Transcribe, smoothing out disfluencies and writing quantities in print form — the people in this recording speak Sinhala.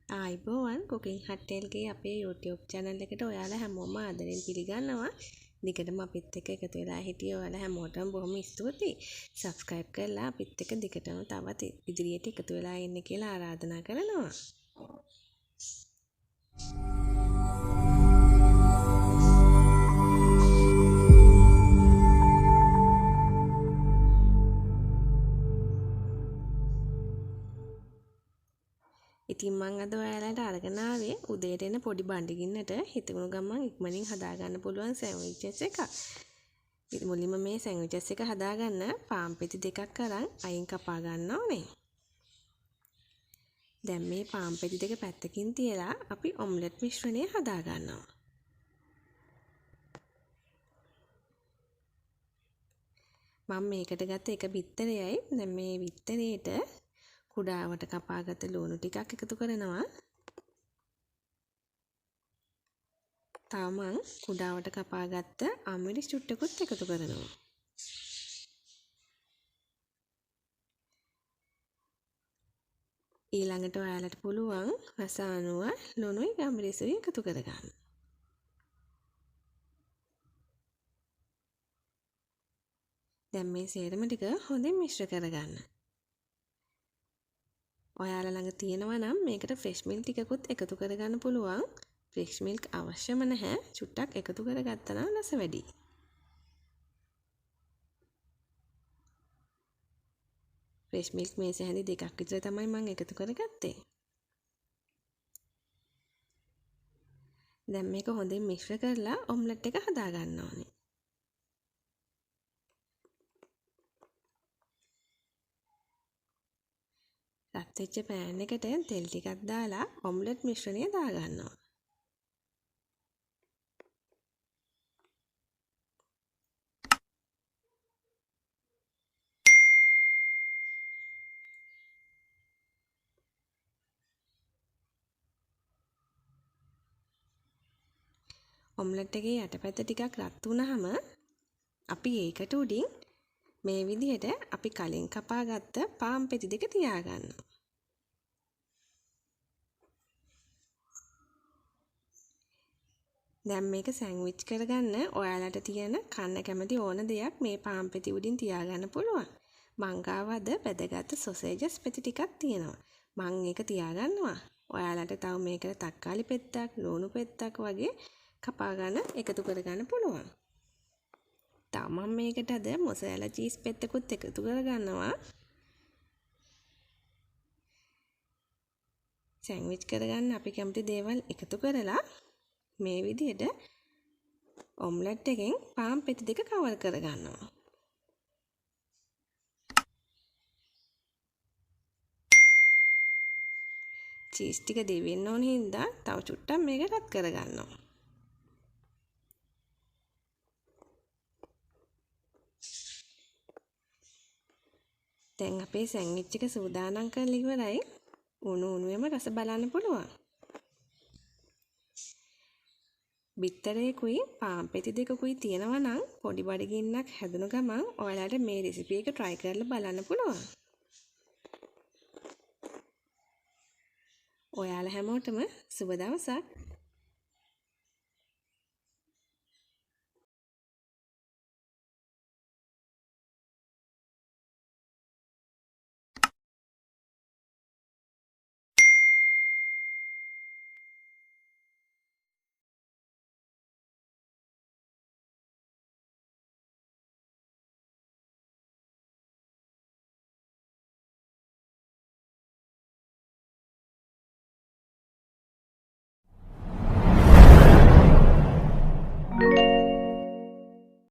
ආයිබෝවන් කුකින් හට්ටේල්ගේ අපේ YouTube channel එකට ඔයාලා හැමෝම ආදරෙන් පිළිගන්නවා. දිගටම අපිත් එක්ක එකතු වෙලා හිටිය ඔයාලා හැමෝටම බොහොම ස්තුතියි. subscribe කරලා අපිත් එක්ක දිගටම තවත් ඉදිරියට එකතු වෙලා ඉන්න කියලා ආරාධනා කරනවා. ඉතින් මම අද ඔයාලට අරගෙන ආවේ උදේට එන පොඩි බණ්ඩිගින්නට හිතගුණු ගමන් ඉක්මනින් හදාගන්න පුළුවන් සෑන්ඩ්විචස් එකක්. ඉතින් මුලින්ම මේ සෑන්ඩ්විචස් එක හදාගන්න පාන් පෙති දෙකක් අරන් අයින් කපා ගන්න ඕනේ. දැන් මේ පාන් පෙති දෙක පැත්තකින් තියලා අපි ඔම්ලට් මිශ්‍රණය හදා ගන්නවා. මම මේකට ගත්ත එක බිත්තරයයි. දැන් මේ බිත්තරේට කුඩාවට කපාගත්ත ලුණු ටිකක් එකතු කරනවා. තව මං කුඩාවට කපාගත්ත අමිරිස් චුට්ටකුත් එකතු කරනවා. ඊළඟට ඔයාලට පුළුවන් රස අනුව ලුණුයි අමිරිසුයි එකතු කරගන්න. දැන් මේ සේරම ටික හොඳින් මිශ්‍ර කරගන්න. ඔයාලා ළඟ තියෙනවා නම් මේකට ෆ්‍රෙෂ් මිල්ක් ටිකකුත් එකතු කරගන්න පුළුවන්. ෆ්‍රෙෂ් මිල්ක් අවශ්‍යම නැහැ. චුට්ටක් එකතු කරගත්තා නම් රස වැඩි. ෆ්‍රෙෂ් මිල්ක් මේස හැඳි දෙකක් විතර තමයි මම එකතු කරගත්තේ. දැන් මේක හොඳින් මිශ්‍ර කරලා ඔම්ලට් එක හදා ගන්න ඕනේ. රත් වෙච්ච පෑන් එකට තෙල් ටිකක් දාලා ඔම්ලට් මිශ්‍රණය දාගන්නවා. ඔම්ලට් එකේ යටපැත්ත ටිකක් රත් වුණාම අපි ඒකට උඩින් මේ විදිහට අපි කලින් කපාගත්ත පාන් පෙති දෙක තියාගන්නවා. දැන් මේක සෑන්ඩ්විච් කරගන්න ඔයාලට තියෙන කන්න කැමති ඕන දෙයක් මේ පාන් පෙති උඩින් තියාගන්න පුළුවන්. මං ගාව අද වැදගත් සොසේජස් පෙති ටිකක් තියෙනවා. මං ඒක තියාගන්නවා. ඔයාලට තව මේකට තක්කාලි පෙත්තක්, ලුණු පෙත්තක් වගේ කපා ගන්න එකතු කරගන්න පුළුවන්. තව මම මේකට අද මොසරෙලා චීස් පෙත්තකුත් එකතු කරගන්නවා. සෑන්ඩ්විච් කරගන්න අපි කැමති දේවල් එකතු කරලා මේ විදිහට ඔම්ලට් එකෙන් පාන් පෙති දෙක කවර් කරගන්නවා. චීස් ටික දෙවෙන්න ඕන හින්දා තව චුට්ටක් මේක රත් කරගන්නවා. දැන් අපේ සෑන්ඩ්විච් එක සූදානම් කරලා ඉවරයි. උණු උණුවේම රස බලන්න පුළුවන්. බිත්තරේකුයි පාන් පෙති දෙකකුයි තියෙනවා නම් පොඩි බඩගින්නක් හැදුණු ගමන් ඔයාලට මේ රෙසිපි එක try කරලා බලන්න පුළුවන්. ඔයාලා හැමෝටම සුබ දවසක්.